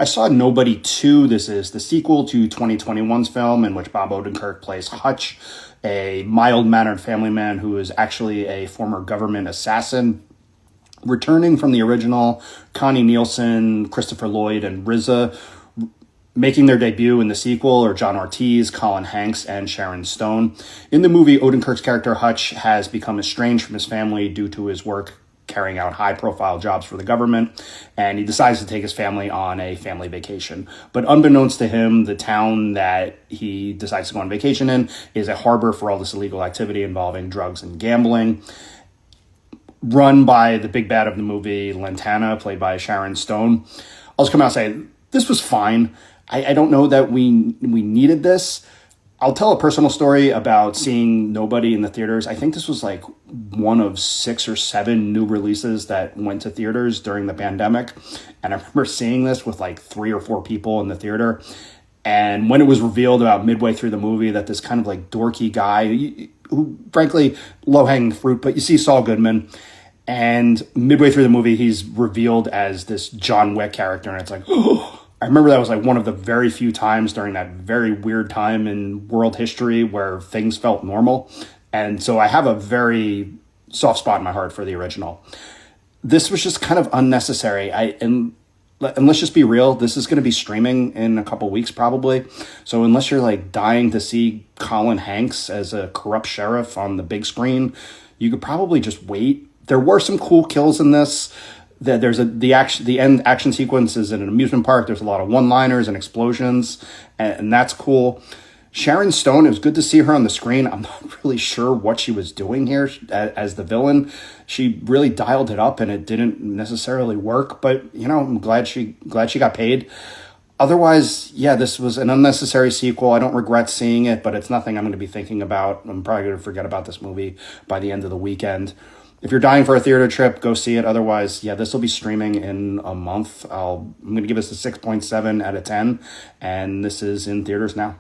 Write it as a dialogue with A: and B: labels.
A: I saw Nobody 2. This is the sequel to 2021's film in which Bob Odenkirk plays Hutch, a mild-mannered family man who is actually a former government assassin. Returning from the original, Connie Nielsen, Christopher Lloyd, and RZA. Making their debut in the sequel are John Ortiz, Colin Hanks, and Sharon Stone. In the movie, Odenkirk's character Hutch has become estranged from his family due to his work carrying out high-profile jobs for the government, and he decides to take his family on a family vacation. But unbeknownst to him, the town that he decides to go on vacation in is a harbor for all this illegal activity involving drugs and gambling. Run by the big bad of the movie, Lantana, played by Sharon Stone. I'll just come out and say, this was fine. I don't know that we needed this. I'll tell a personal story about seeing Nobody in the theaters. I think this was like one of 6 or 7 new releases that went to theaters during the pandemic. And I remember seeing this with like 3 or 4 people in the theater. And when it was revealed about midway through the movie that this kind of like dorky guy, who frankly, low-hanging fruit, but you see Saul Goodman. And midway through the movie, he's revealed as this John Wick character. And it's like, oh, I remember that was like one of the very few times during that very weird time in world history where things felt normal. And so I have a very soft spot in my heart for the original. This was just kind of unnecessary. And let's just be real, this is going to be streaming in a couple weeks probably. So unless you're like dying to see Colin Hanks as a corrupt sheriff on the big screen, you could probably just wait. There were some cool kills in this. There's the end action sequence is in an amusement park. There's a lot of one-liners and explosions, and that's cool. Sharon Stone, it was good to see her on the screen. I'm not really sure what she was doing here as the villain. She really dialed it up, and it didn't necessarily work. But I'm glad she got paid. Otherwise, yeah, this was an unnecessary sequel. I don't regret seeing it, but it's nothing I'm going to be thinking about. I'm probably going to forget about this movie by the end of the weekend. If you're dying for a theater trip, go see it. Otherwise, yeah, this will be streaming in a month. I'm going to give this a 6.7 out of 10, and this is in theaters now.